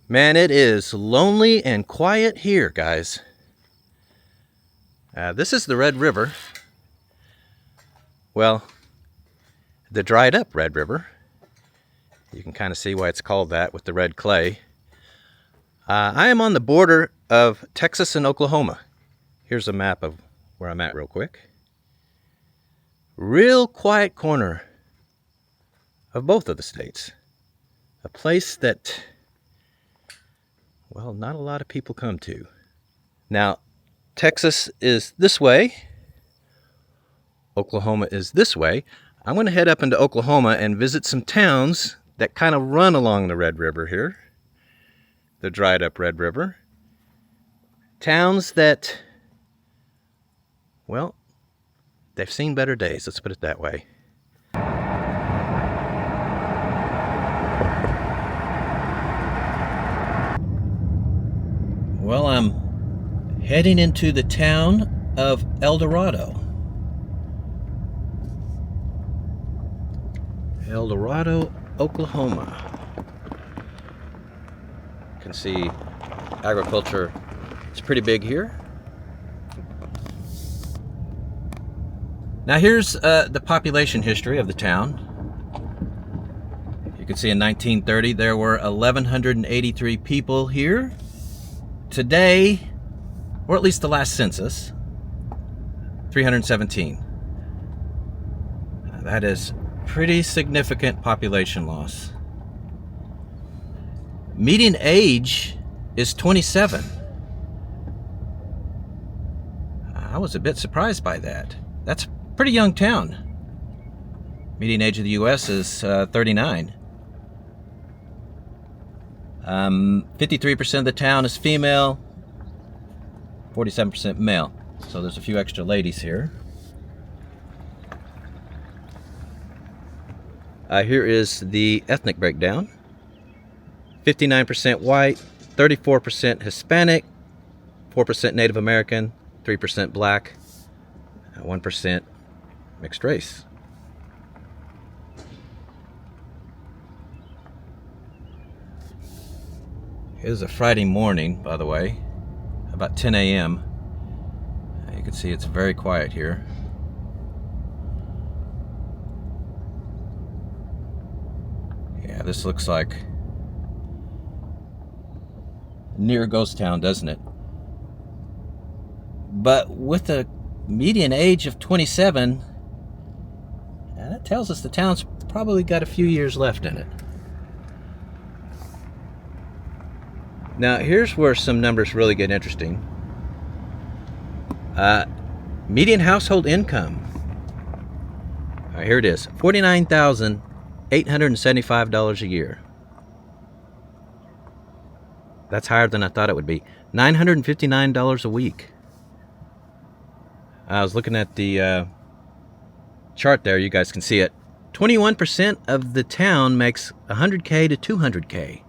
Man, it is lonely and quiet here, guys. This is the Red River. Well, the dried up Red River. You can kind of see why it's called that with the red clay. I am on the border of Texas and Oklahoma. Here's a map of where I'm at real quick. Real quiet corner of both of the states. A place that, well, not a lot of people come to. Now, Texas is this way. Oklahoma is this way. I'm going to head up into Oklahoma and visit some towns that kind of run along the Red River here. The dried up Red River. Towns that, well, they've seen better days, let's put it that way. Well, I'm heading into the town of Eldorado. Eldorado, Oklahoma. You can see agriculture is pretty big here. Now here's the population history of the town. You can see in 1930 there were 1,183 people here. Today, or at least the last census, 317. That is pretty significant population loss. Median age is 27. I was a bit surprised by that. That's a pretty young town. Median age of the U.S. is 39. 53% of the town is female, 47% male. So there's a few extra ladies here. Here is the ethnic breakdown. 59% white, 34% Hispanic, 4% Native American, 3% black, 1% mixed race. It is a Friday morning, by the way, about 10 a.m. You can see it's very quiet here. Yeah, this looks like near a ghost town, doesn't it? But with a median age of 27, that tells us the town's probably got a few years left in it. Now, here's where some numbers really get interesting. Median household income. Here it is, $49,875 a year. That's higher than I thought it would be. $959 a week. I was looking at the chart there, you guys can see it. 21% of the town makes $100K to $200K.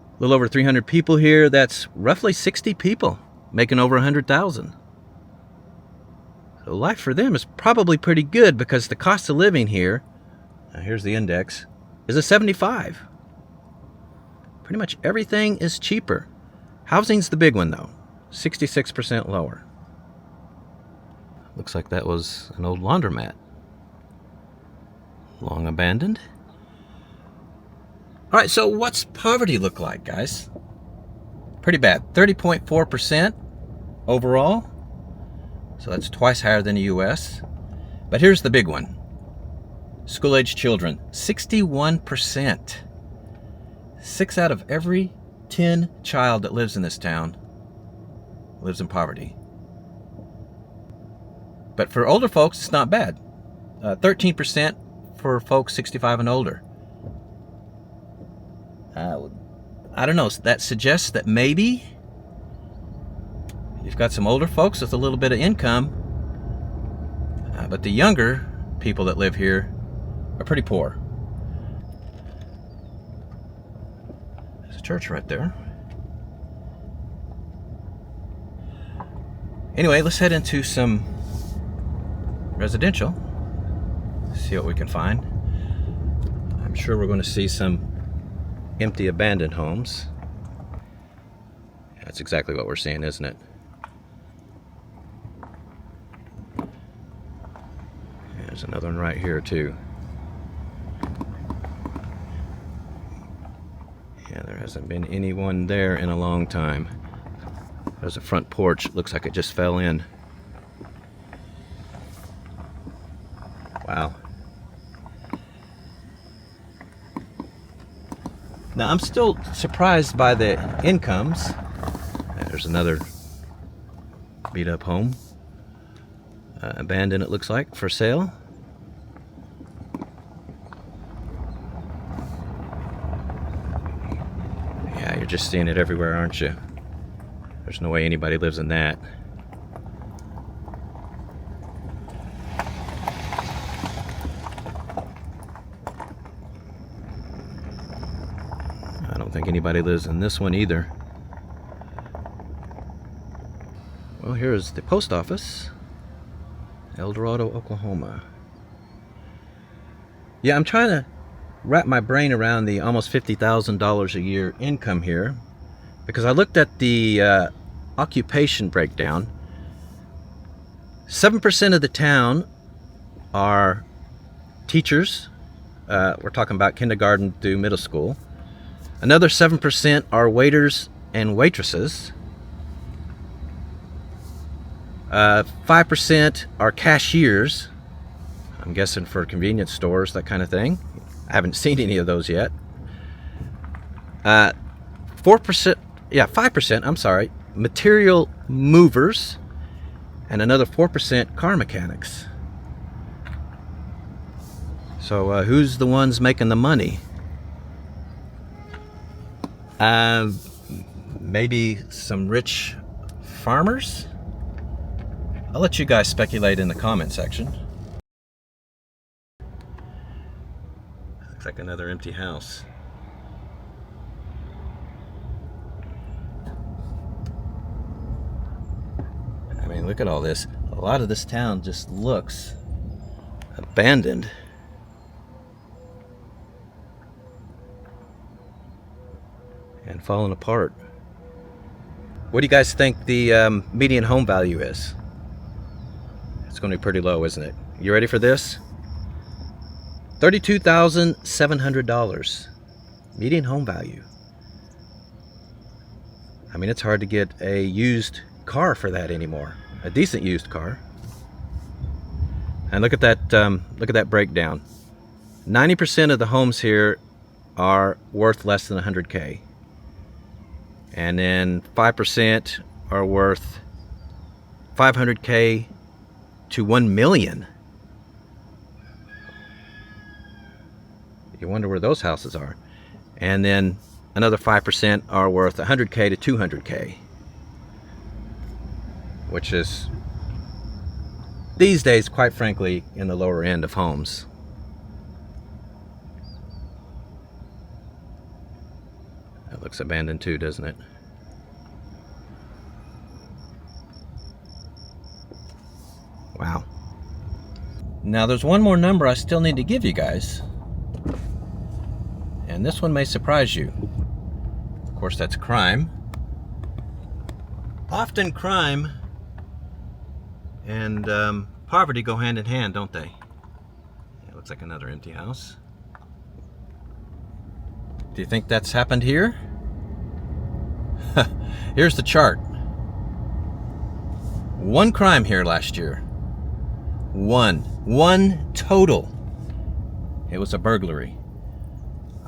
A little over 300 people here. That's roughly 60 people making over 100,000. So life for them is probably pretty good because the cost of living here, here's the index, is a 75. Pretty much everything is cheaper. Housing's the big one though, 66% lower. Looks like that was an old laundromat. Long abandoned. All right, so what's poverty look like, guys? Pretty bad. 30.4% overall. So that's twice higher than the U.S. But here's the big one. School-age children, 61%. 6 out of every 10 child that lives in this town lives in poverty. But for older folks, it's not bad. 13% for folks 65 and older. I don't know, that suggests that maybe you've got some older folks with a little bit of income, but the younger people that live here are pretty poor. There's a church right there. Anyway, let's head into some residential, see what we can find. I'm sure we're going to see some empty abandoned homes. That's exactly what we're seeing, isn't it? There's another one right here too. Yeah, there hasn't been anyone there in a long time. There's a front porch. Looks like it just fell in. Wow. Now I'm still surprised by the incomes. There's another beat up home. Abandoned, it looks like, for sale. Yeah, you're just seeing it everywhere, aren't you? There's no way anybody lives in that. I don't think anybody lives in this one either. Well, here's the post office. Eldorado, Oklahoma. Yeah, I'm trying to wrap my brain around the almost $50,000 a year income here, because I looked at the occupation breakdown. 7% of the town are teachers. We're talking about kindergarten through middle school. Another 7% are waiters and waitresses. 5% are cashiers. I'm guessing for convenience stores, that kind of thing. I haven't seen any of those yet. 5%, I'm sorry, material movers, and another 4% car mechanics. So who's the ones making the money? Maybe some rich farmers? I'll let you guys speculate in the comment section. Looks like another empty house. I mean, look at all this. A lot of this town just looks abandoned. And falling apart. What do you guys think the median home value is? It's going to be pretty low, isn't it? You ready for this? $32,700 median home value. I mean, it's hard to get a used car for that anymore. A decent used car. And look at that breakdown. 90% of the homes here are worth less than 100K. And then 5% are worth 500K to 1 million. You wonder where those houses are. And then another 5% are worth 100K to 200K, which is these days, quite frankly, in the lower end of homes. That looks abandoned too, doesn't it? Wow. Now there's one more number I still need to give you guys. And this one may surprise you. Of course, that's crime. Often crime and poverty go hand in hand, don't they? It looks like another empty house. Do you think that's happened here? Here's the chart. One crime here last year. One total. It was a burglary.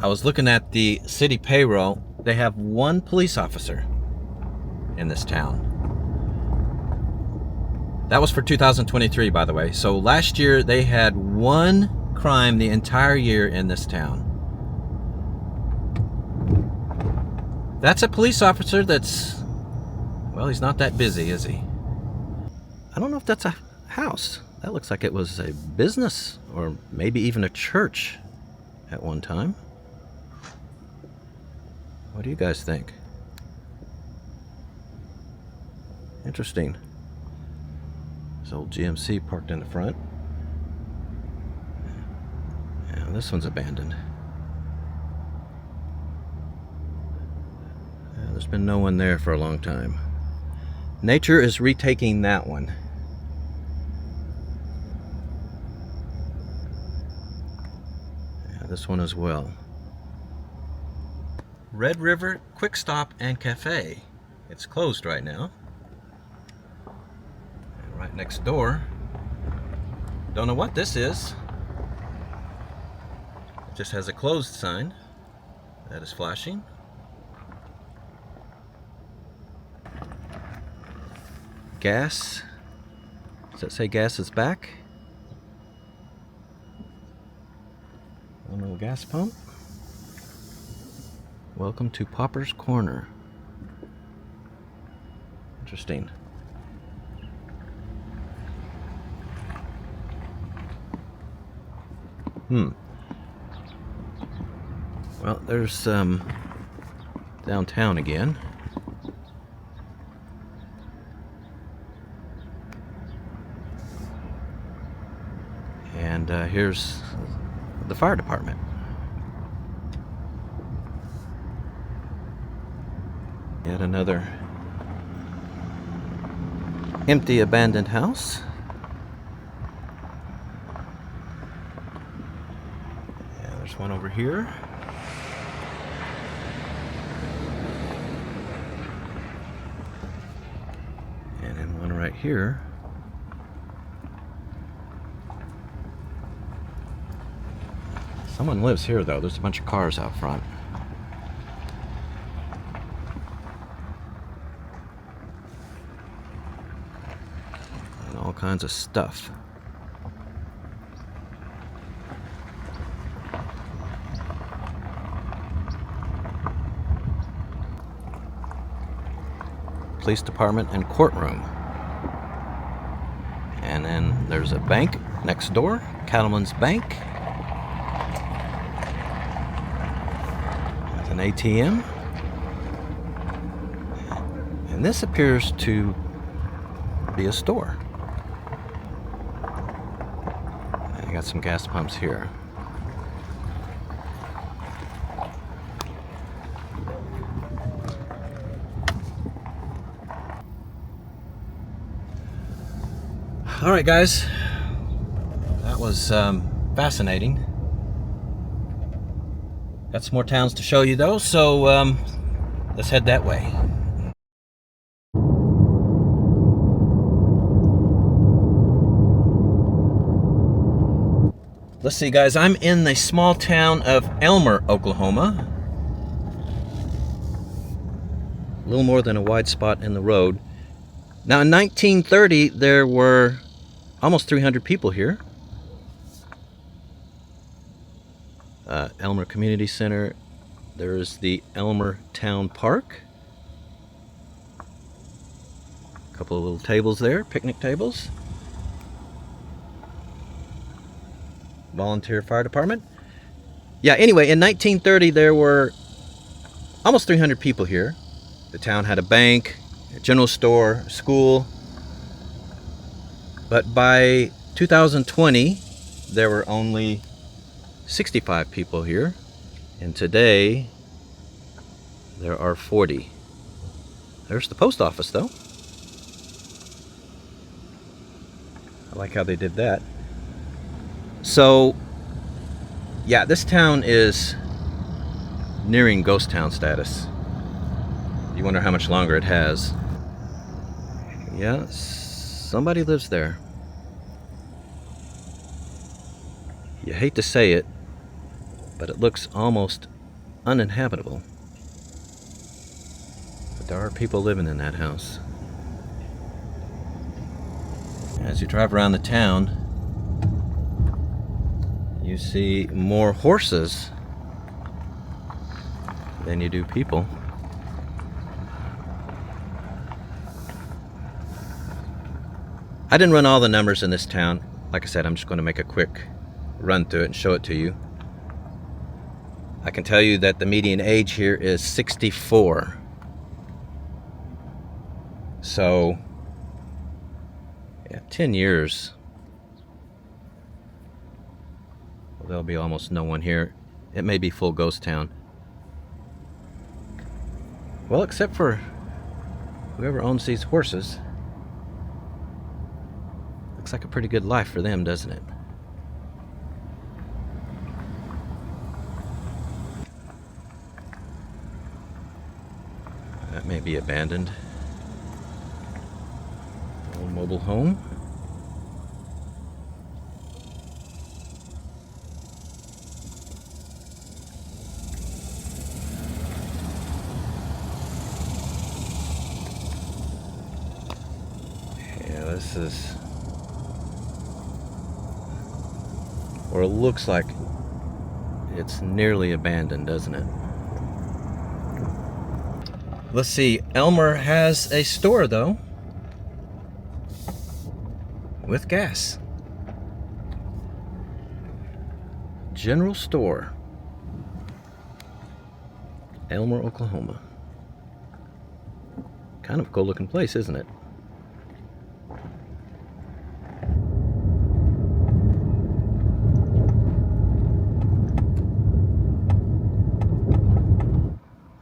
I was looking at the city payroll. They have one police officer in this town. That was for 2023, by the way. So last year they had one crime the entire year in this town. That's a police officer that's, well, he's not that busy, is he? I don't know if that's a house. That looks like it was a business or maybe even a church at one time. What do you guys think? Interesting. This old GMC parked in the front. Yeah, this one's abandoned. There's been no one there for a long time. Nature is retaking that one. Yeah, this one as well. Red River Quick Stop and Cafe. It's closed right now. And right next door, don't know what this is. It just has a closed sign that is flashing. Gas. Does that say gas is back? A little gas pump. Welcome to Popper's Corner. Interesting. Well, there's downtown again. And here's the fire department. Yet another empty, abandoned house. Yeah, there's one over here. And then one right here. Someone lives here though. There's a bunch of cars out front. And all kinds of stuff. Police department and courtroom. And then there's a bank next door, Cattleman's Bank. There's an ATM. And this appears to be a store. And you got some gas pumps here. All right, guys, that was fascinating. Got some more towns to show you though, so let's head that way. Let's see, guys, I'm in the small town of Elmer, Oklahoma. A little more than a wide spot in the road. Now in 1930 there were almost 300 people here. Elmer Community Center. There's the Elmer Town Park. A couple of little tables there, picnic tables. Volunteer fire department. Yeah, anyway, in 1930 there were almost 300 people here. The town had a bank, a general store, a school. But by 2020, there were only 65 people here. And today, there are 40. There's the post office, though. I like how they did that. So, yeah, this town is nearing ghost town status. You wonder how much longer it has. Yeah, somebody lives there. You hate to say it, but it looks almost uninhabitable. But there are people living in that house. As you drive around the town, you see more horses than you do people. I didn't run all the numbers in this town. Like I said, I'm just going to make a quick run through it and show it to you. I can tell you that the median age here is 64. So, yeah, 10 years. Well, there'll be almost no one here. It may be full ghost town. Well, except for whoever owns these horses. Looks like a pretty good life for them, doesn't it? That may be abandoned. Old mobile home. Yeah, this is, or it looks like it's nearly abandoned, doesn't it? Let's see, Elmer has a store though, with gas. General store. Elmer, Oklahoma. Kind of a cool looking place, isn't it?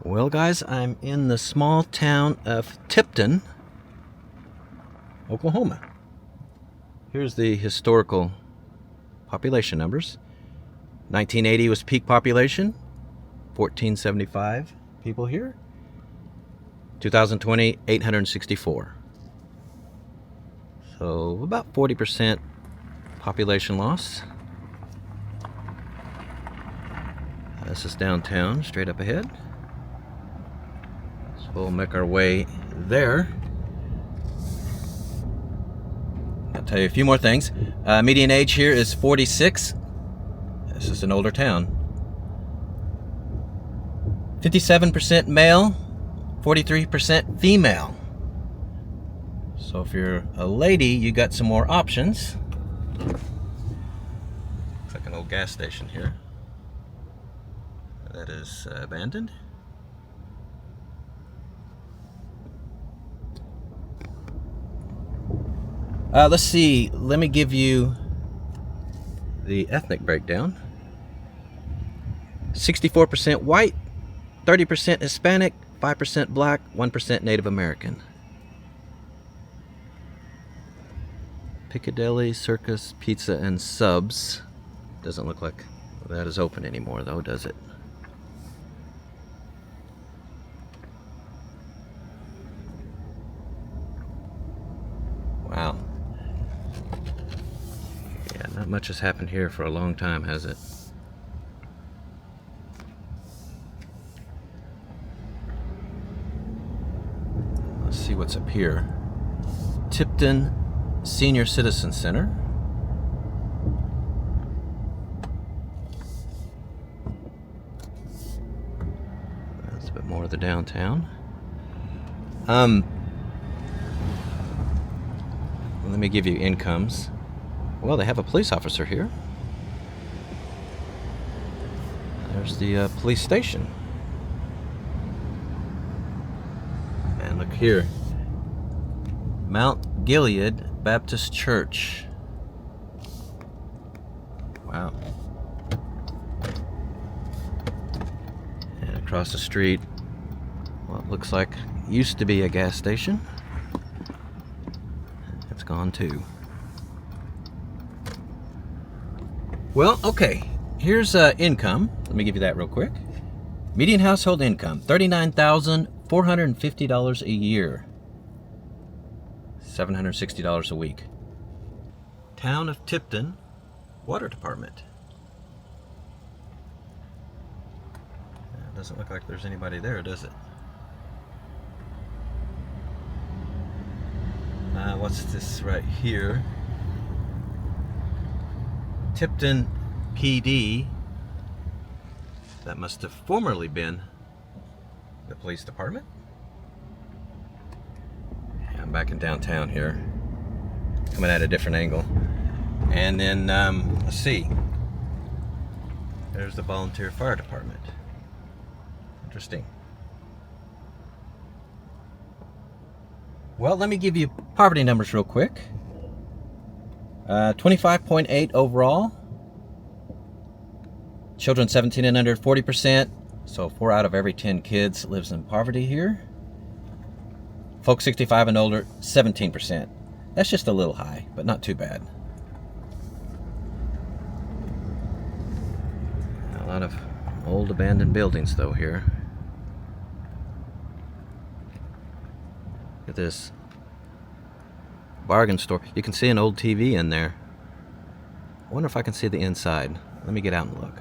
Well, guys, I'm in the small town of Tipton, Oklahoma. Here's the historical population numbers. 1980 was peak population, 1,475 people here. 2020, 864. So about 40% population loss. This is downtown, straight up ahead. We'll make our way there. I'll tell you a few more things. Median age here is 46. This is an older town. 57% male, 43% female. So if you're a lady, you got some more options. Looks like an old gas station here. That is abandoned. Let's see, let me give you the ethnic breakdown. 64% white, 30% Hispanic, 5% black, 1% Native American. Piccadilly, Circus, Pizza, and Subs. Doesn't look like that is open anymore though, does it? Wow. Yeah, not much has happened here for a long time, has it? Let's see what's up here. Tipton Senior Citizen Center. That's a bit more of the downtown. Let me give you incomes. Well, they have a police officer here. There's the police station. And look here. Mount Gilead Baptist Church. Wow. And across the street, what looks like used to be a gas station. It's gone too. Well, okay, here's income. Let me give you that real quick. Median household income, $39,450 a year. $760 a week. Town of Tipton Water Department. It doesn't look like there's anybody there, does it? What's this right here? Tipton PD. That must have formerly been the police department. Yeah, I'm back in downtown here, coming at a different angle. And then, let's see. There's the volunteer fire department. Interesting. Well, let me give you poverty numbers real quick. 25.8 overall. Children 17 and under, 40%. So 4 out of every 10 kids lives in poverty here. Folks 65 and older, 17%. That's just a little high, but not too bad. A lot of old abandoned buildings though here. Look at this bargain store. You can see an old TV in there. I wonder if I can see the inside. Let me get out and look.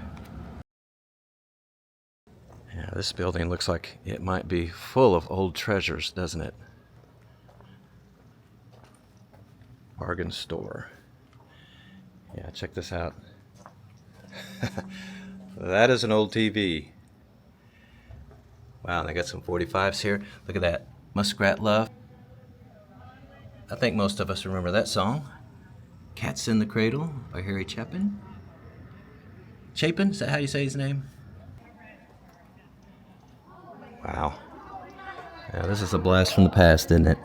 Yeah, this building looks like it might be full of old treasures, doesn't it? Bargain store. Yeah, check this out. That is an old TV. Wow, they got some 45s here. Look at that. Muskrat Love. I think most of us remember that song. Cats in the Cradle by Harry Chapin. Chapin, is that how you say his name? Wow. Yeah, this is a blast from the past, isn't it?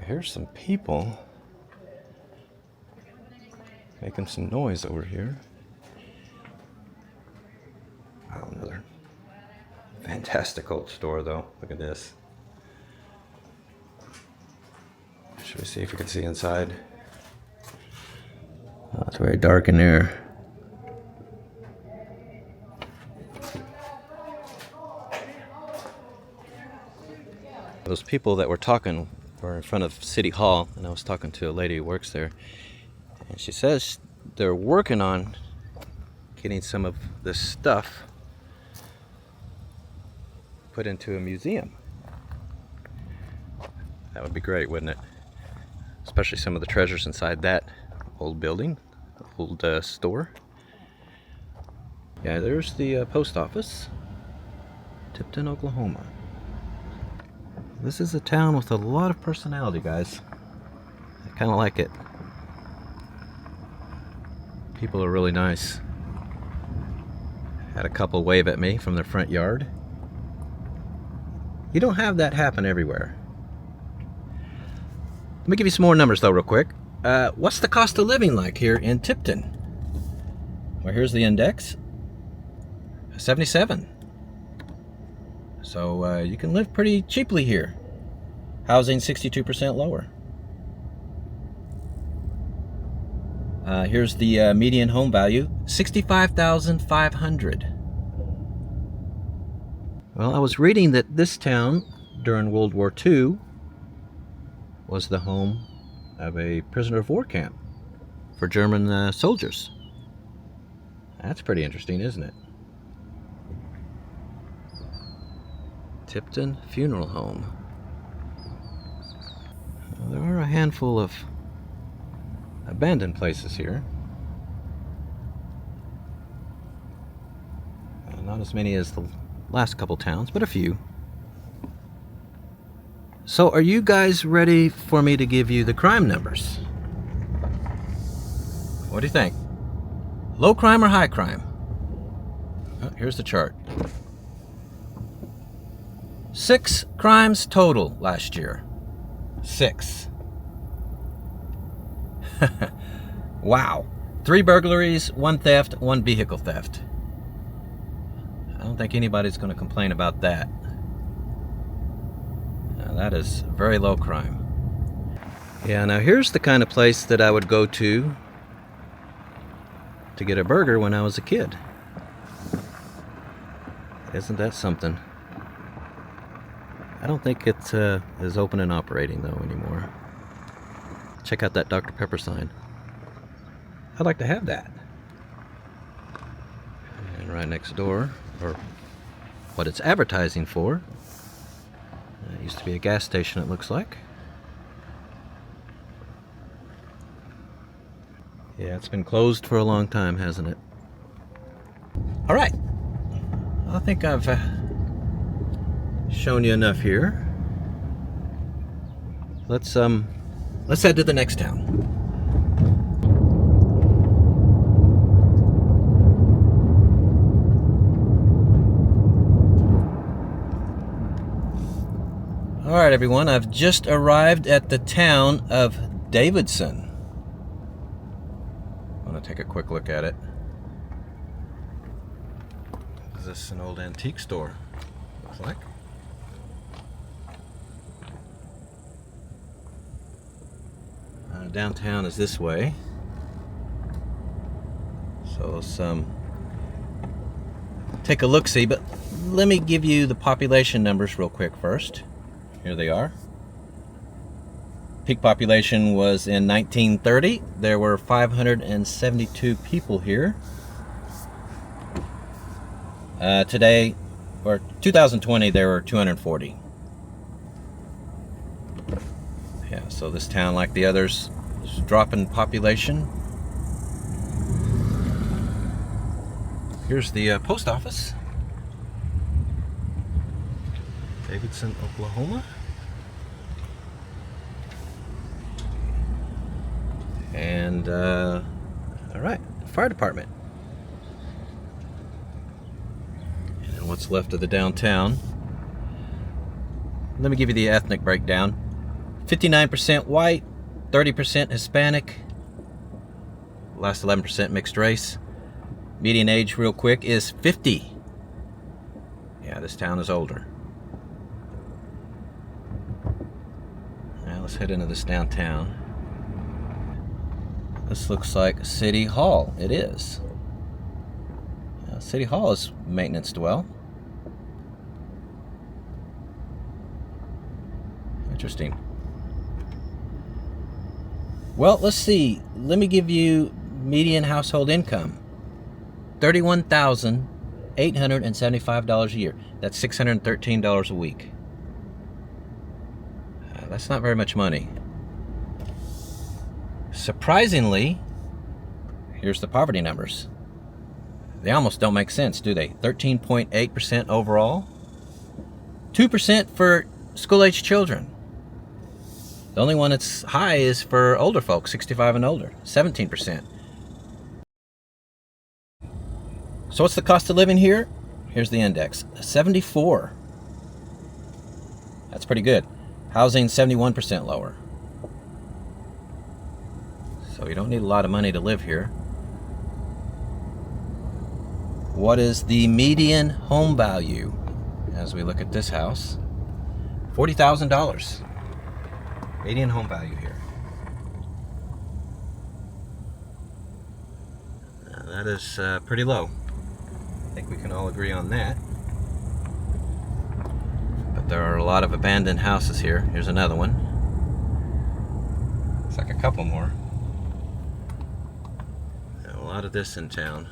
Here's some people making some noise over here. Wow, another fantastic old store though. Look at this. Should we see if we can see inside? Oh, it's very dark in there. Those people that were talking were in front of City Hall, and I was talking to a lady who works there, and she says they're working on getting some of this stuff put into a museum. That would be great, wouldn't it? Especially some of the treasures inside that old building, old store. Yeah, there's the post office, Tipton, Oklahoma. This is a town with a lot of personality, guys. I kind of like it. People are really nice. Had a couple wave at me from their front yard. You don't have that happen everywhere. Let me give you some more numbers though real quick. What's the cost of living like here in Tipton? Well, here's the index. 77. So you can live pretty cheaply here. Housing 62% lower. Here's the median home value, $65,500. Well, I was reading that this town during World War II was the home of a prisoner of war camp for German soldiers. That's pretty interesting, isn't it? Tipton Funeral Home. Well, there are a handful of abandoned places here. Not as many as the last couple towns, but a few. So are you guys ready for me to give you the crime numbers? What do you think? Low crime or high crime? Oh, here's the chart. 6 crimes total last year. 6. Wow. 3 burglaries, 1 theft, 1 vehicle theft. I don't think anybody's going to complain about that. Now, that is very low crime. Yeah, now here's the kind of place that I would go to get a burger when I was a kid. Isn't that something? I don't think it is open and operating though anymore. Check out that Dr. Pepper sign. I'd like to have that. And right next door, or what it's advertising for, it used to be a gas station, it looks like. Yeah, it's been closed for a long time, hasn't it? All right. I think I've shown you enough here. Let's head to the next town. All right, everyone, I've just arrived at the town of Davidson. I'm going to take a quick look at it. Is this an old antique store? Looks like. Downtown is this way. So take a look-see, but let me give you the population numbers real quick first. Here they are. Peak population was in 1930. There were 572 people here. Today, or 2020, there were 240. Yeah, so this town, like the others, is dropping population. Here's the post office. Davidson, Oklahoma. And, all right, fire department. And what's left of the downtown. Let me give you the ethnic breakdown. 59% white, 30% Hispanic, last 11% mixed race. Median age, real quick, is 50. Yeah, this town is older. Now let's head into this downtown. This looks like City Hall. It is. City Hall is maintenanced well. Interesting. Well, let's see. Let me give you median household income. $31,875 a year. That's $613 a week. That's not very much money. Surprisingly, here's the poverty numbers. They almost don't make sense, do they? 13.8% overall. 2% for school-age children. The only one that's high is for older folks, 65 and older, 17%. So what's the cost of living here? Here's the index, 74. That's pretty good. Housing, 71% lower. So you don't need a lot of money to live here. What is the median home value as we look at this house? $40,000. Median home value here. That is pretty low. I think we can all agree on that. But there are a lot of abandoned houses here. Here's another one. Looks like a couple more. And a lot of this in town.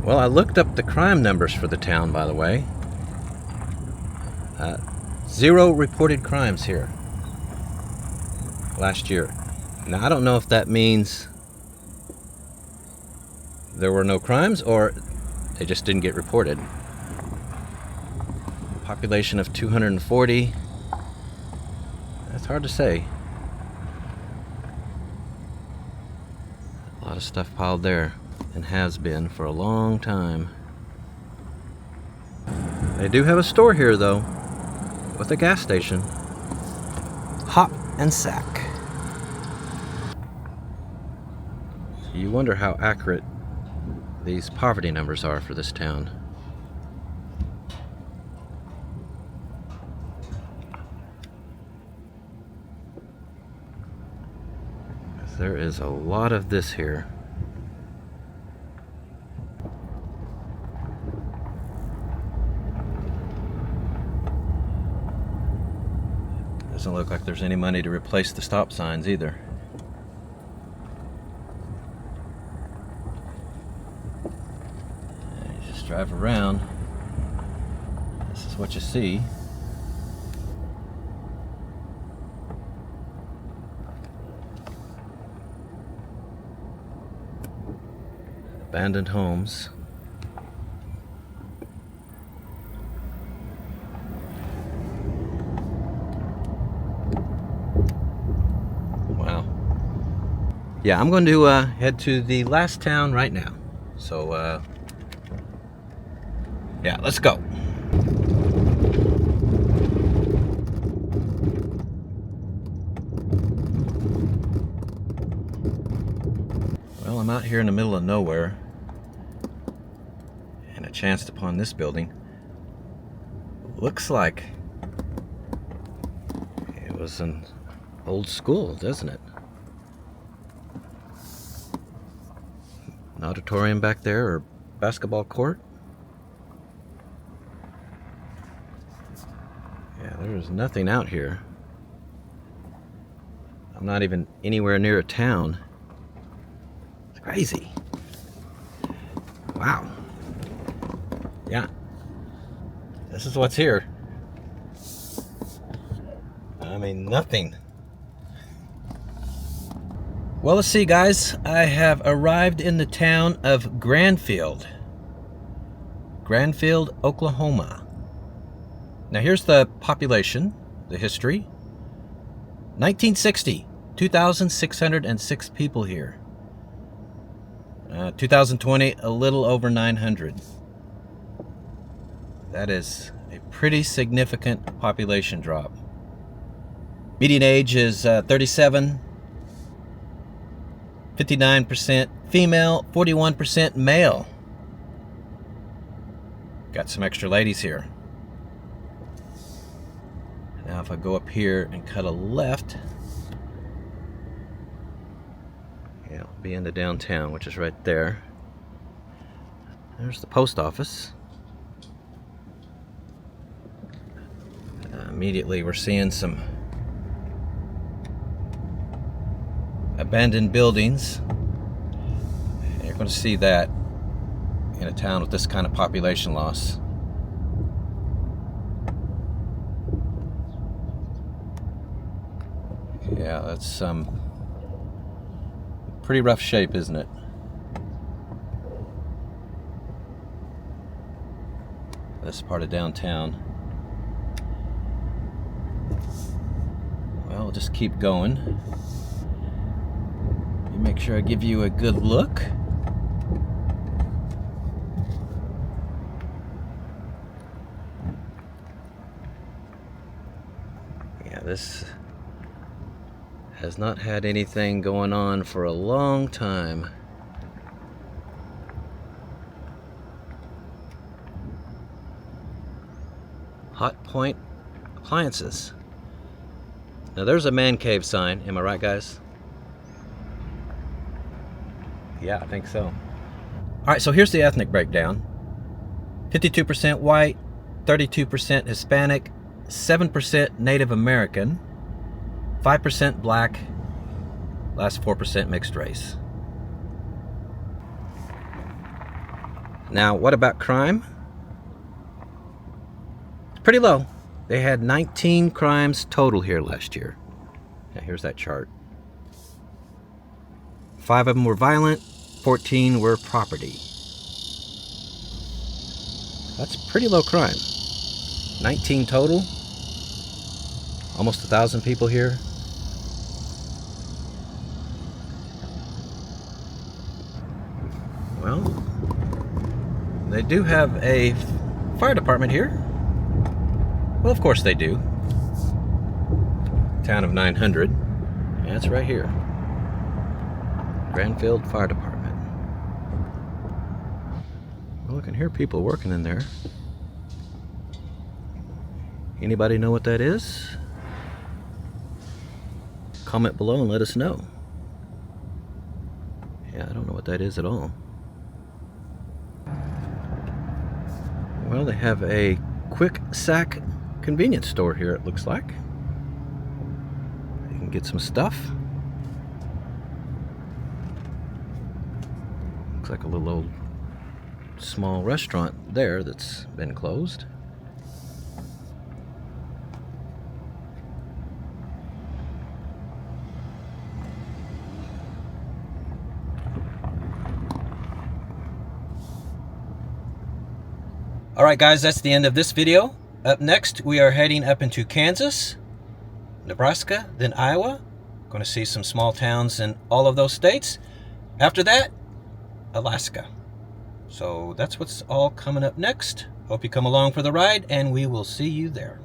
Well, I looked up the crime numbers for the town, by the way. 0 reported crimes here last year. Now, I don't know if that means there were no crimes or they just didn't get reported. Population of 240. That's hard to say. A lot of stuff piled there. And has been for a long time. They do have a store here though, with a gas station. Hop and Sack. So you wonder how accurate these poverty numbers are for this town. There is a lot of this here. Doesn't look like there's any money to replace the stop signs either. And you just drive around. This is what you see. Abandoned homes. Yeah, I'm going to head to the last town right now. So Yeah, let's go. Well, I'm out here in the middle of nowhere and I chanced upon this building. Looks like it was an old school, doesn't it? An auditorium back there, or basketball court. Yeah, there's nothing out here. I'm not even anywhere near a town. It's crazy. Wow. Yeah. This is what's here. I mean, nothing. Well, let's see, guys. I have arrived in the town of Grandfield. Grandfield, Oklahoma. Now, here's the population, the history. 1960, 2,606 people here. 2020, a little over 900. That is a pretty significant population drop. Median age is 37, 59% female, 41% male. Got some extra ladies here. Now if I go up here and cut a left, yeah, I'll be into downtown, which is right there. There's the post office. Immediately we're seeing some abandoned buildings. You're going to see that in a town with this kind of population loss. Yeah, that's pretty rough shape, isn't it? This part of downtown. Well, we'll just keep going. Let me make sure I give you a good look. Yeah, this has not had anything going on for a long time. Hot Point Appliances. Now there's a man cave sign, am I right, guys? Yeah, I think so. Alright, so here's the ethnic breakdown. 52% white, 32% Hispanic, 7% Native American, 5% black, last 4% mixed race. Now, what about crime? It's pretty low. They had 19 crimes total here last year. Now, here's that chart. 5 of them were violent, 14 were property. That's pretty low crime. 19 total. Almost 1,000 people here. Well, they do have a fire department here. Well, of course they do. Town of 900. Yeah, it's right here. Grandfield Fire Department. Well, I can hear people working in there. Anybody know what that is? Comment below and let us know. Yeah, I don't know what that is at all. Well, they have a quick sack convenience store here, it looks like. You can get some stuff. Looks like a little old small restaurant there that's been closed. Alright guys, that's the end of this video. Up next, we are heading up into Kansas, Nebraska, then Iowa. Going to see some small towns in all of those states. After that, Alaska. So that's what's all coming up next. Hope you come along for the ride, and we will see you there.